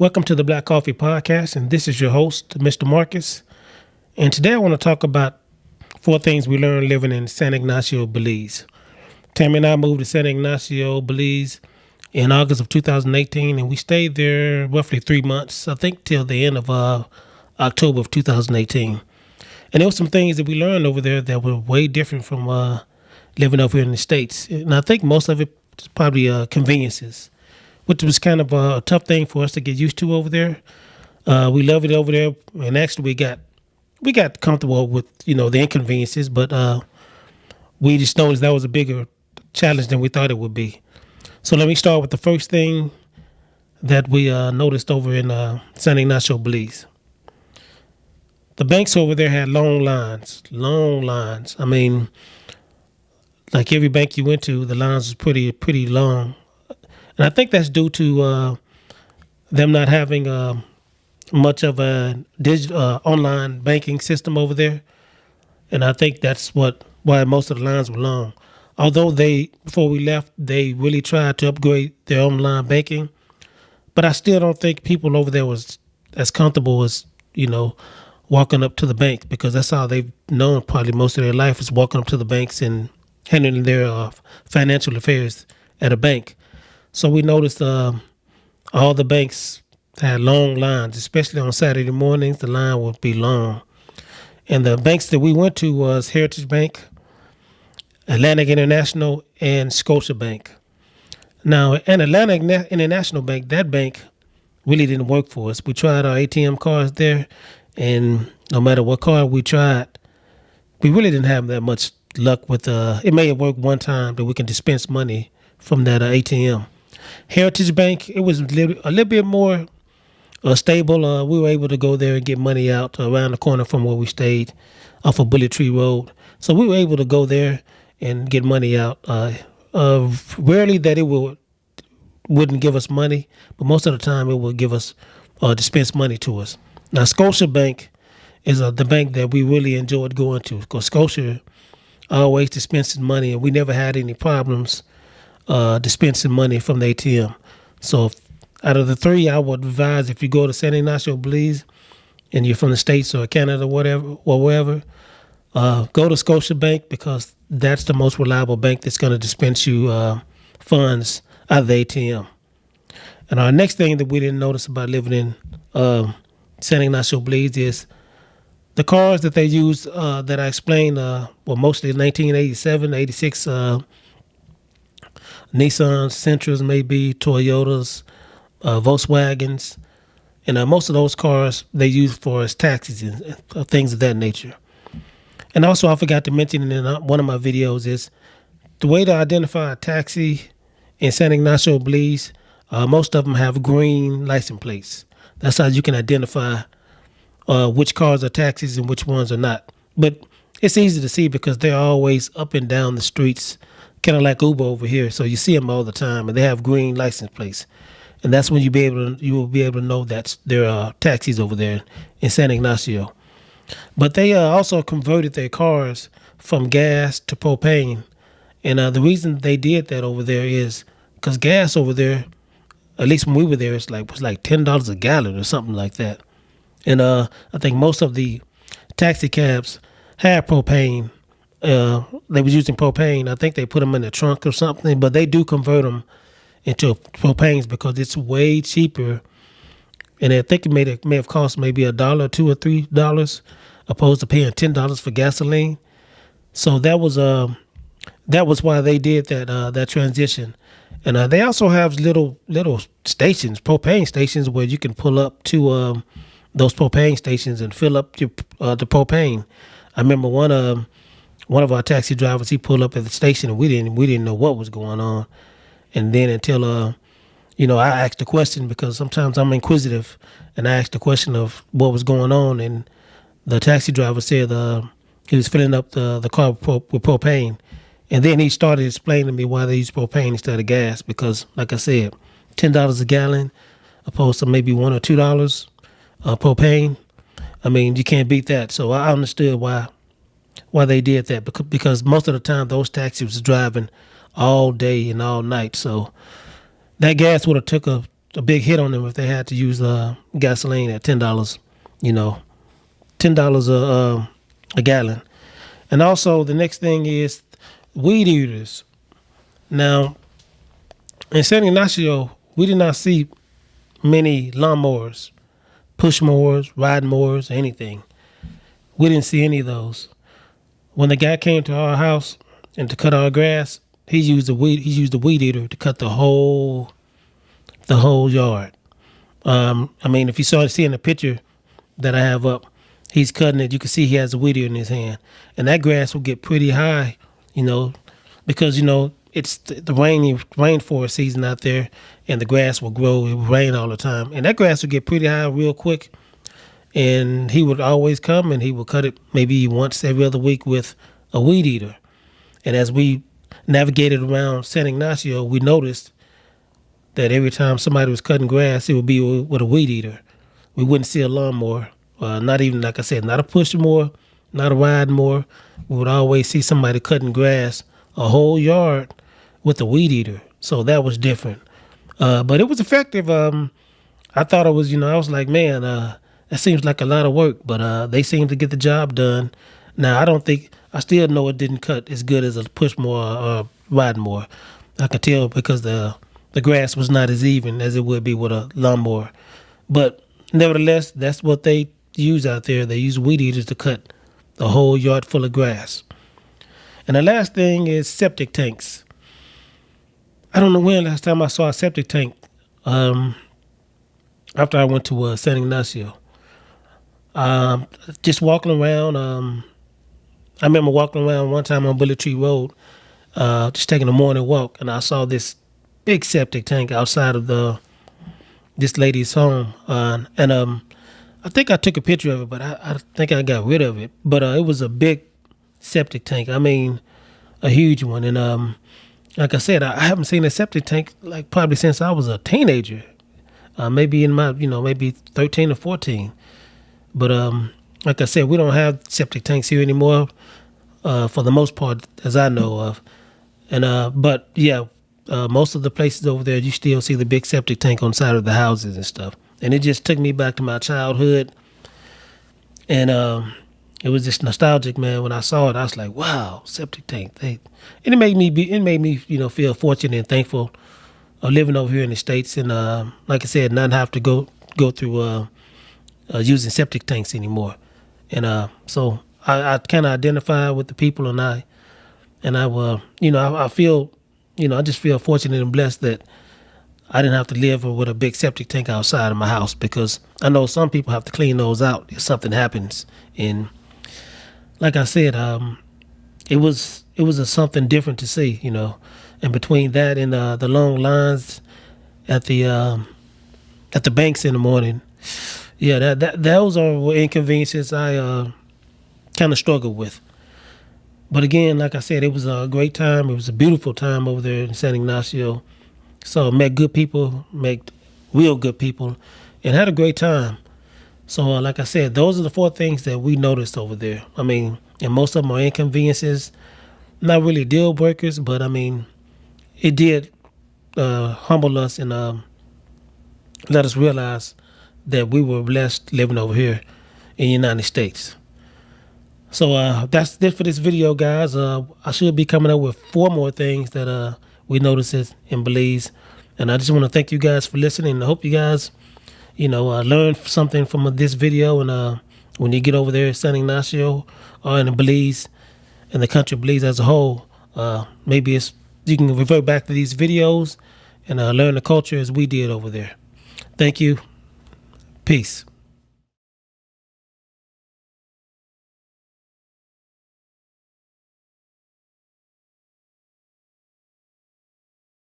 Welcome to the Black Coffee Podcast, and this is your host, Mr. Marcus. And today I want to talk about 4 things we learned living in San Ignacio, Belize. Tammy and I moved to San Ignacio, Belize in August of 2018, and we stayed there roughly 3 months, I think till the end of October of 2018. And there were some things that we learned over there that were way different from living over here in the States. And I think most of it is probably conveniences, which was kind of a tough thing for us to get used to over there. We love it over there, and actually we got comfortable with the inconveniences, but we just noticed that was a bigger challenge than we thought it would be. So let me start with the first thing that we noticed over in San Ignacio, Belize. The banks over there had long lines. I mean, like every bank you went to, the lines was pretty long. And I think that's due to them not having much of a online banking system over there. And I think that's why most of the lines were long. Although before we left, they really tried to upgrade their online banking. But I still don't think people over there was as comfortable as, walking up to the bank, because that's how they've known probably most of their life, is walking up to the banks and handling their financial affairs at a bank. So we noticed all the banks had long lines, especially on Saturday mornings. The line would be long. And the banks that we went to was Heritage Bank, Atlantic International, and Scotia Bank. Now, an Atlantic International Bank, that bank really didn't work for us. We tried our ATM cards there, and no matter what card we tried, we really didn't have that much luck with it may have worked one time that we can dispense money from that ATM. Heritage Bank, it was a little bit more stable. We were able to go there and get money out around the corner from where we stayed off of Bullet Tree Road. So we were able to go there and get money out. Rarely that it wouldn't give us money, but most of the time it would give us dispense money to us. Now, Scotia Bank is the bank that we really enjoyed going to, because Scotia always dispenses money, and we never had any problems dispensing money from the ATM. So out of the 3, I would advise, if you go to San Ignacio, Belize, and you're from the States or Canada or wherever, go to Scotia Bank, because that's the most reliable bank that's going to dispense you funds out of the ATM. And our next thing that we didn't notice about living in San Ignacio, Belize is the cars that they use that I explained were mostly 1987, 86 Nissans, Sentras, maybe Toyotas, Volkswagens, and most of those cars they use for as taxis and things of that nature. And also, I forgot to mention in one of my videos is the way to identify a taxi in San Ignacio, Belize. Most of them have green license plates. That's how you can identify which cars are taxis and which ones are not. But it's easy to see because they're always up and down the streets, kind of like Uber over here. So you see them all the time, and they have green license plates. And that's when you will be able to know that there are taxis over there in San Ignacio. But they also converted their cars from gas to propane. And the reason they did that over there is because gas over there, at least when we were there, was like $10 a gallon or something like that. And I think most of the taxi cabs had propane. They was using propane. I think they put them in the trunk or something, but they do convert them into propanes because it's way cheaper. And I think it may have cost maybe $1, $2 or $3, opposed to paying $10 for gasoline. So that was why they did that transition. And they also have little stations, propane stations, where you can pull up to those propane stations and fill up the propane. I remember one of our taxi drivers, he pulled up at the station, and we didn't know what was going on. And then until I asked a question, because sometimes I'm inquisitive, and I asked the question of what was going on, and the taxi driver said he was filling up the car with propane. And then he started explaining to me why they use propane instead of gas, because, like I said, $10 a gallon opposed to maybe $1 or $2 propane. I mean, you can't beat that. So I understood why they did that, because most of the time those taxis was driving all day and all night. So that gas would have a big hit on them if they had to use gasoline at $10. You know, $10 a gallon. And also the next thing is weed eaters. Now in San Ignacio, we did not see many lawnmowers, push mowers, ride mowers, anything. We didn't see any of those. When the guy came to our house and to cut our grass, he used the weed eater to cut the whole yard. I mean, if you see in the picture that I have up, he's cutting it. You can see he has a weed eater in his hand, and that grass will get pretty high, because it's the rainforest season out there, and the grass will grow. It will rain all the time, and that grass will get pretty high real quick. And he would always come and he would cut it maybe once every other week with a weed eater. And as we navigated around San Ignacio, we noticed that every time somebody was cutting grass, it would be with a weed eater. We wouldn't see a lawnmower, not even, like I said, not a push mower, not a ride mower. We would always see somebody cutting grass, a whole yard, with a weed eater. So that was different. But it was effective. I thought it was, I was like, man, that seems like a lot of work, but they seemed to get the job done. Now, I still know it didn't cut as good as a push mower or ride mower. I could tell because the grass was not as even as it would be with a lawnmower. But nevertheless, that's what they use out there. They use weed eaters to cut the whole yard full of grass. And the last thing is septic tanks. I don't know when last time I saw a septic tank after I went to San Ignacio. Just walking around. I remember walking around one time on Bullet Tree Road, just taking a morning walk, and I saw this big septic tank outside of this lady's home. And I think I took a picture of it, but I think I got rid of it. But it was a big septic tank. I mean, a huge one. And like I said, I haven't seen a septic tank like probably since I was a teenager. Maybe in my, maybe 13 or 14. But like I said, we don't have septic tanks here anymore, for the most part, as I know of. And but yeah, most of the places over there, you still see the big septic tank on the side of the houses and stuff. And it just took me back to my childhood. And it was just nostalgic, man. When I saw it, I was like, wow, septic tank. And it made me feel fortunate and thankful of living over here in the States. And like I said, not have to go through using septic tanks anymore. And so I kind of identify with the people, and I feel, I just feel fortunate and blessed that I didn't have to live with a big septic tank outside of my house, because I know some people have to clean those out if something happens. And like I said, it was something different to see, and between that and the long lines at the banks in the morning. Yeah, those are inconveniences I kind of struggled with. But again, like I said, it was a great time. It was a beautiful time over there in San Ignacio. So met good people, met real good people, and had a great time. So like I said, those are the 4 things that we noticed over there. I mean, and most of them are inconveniences, not really deal breakers, but I mean, it did humble us and let us realize that we were blessed living over here in the United States. So that's it for this video, guys. I should be coming up with 4 more things that we noticed in Belize. And I just want to thank you guys for listening. I hope you guys, learned something from this video. And when you get over there at San Ignacio or in Belize, and the country of Belize as a whole, maybe you can revert back to these videos and learn the culture as we did over there. Thank you. Peace.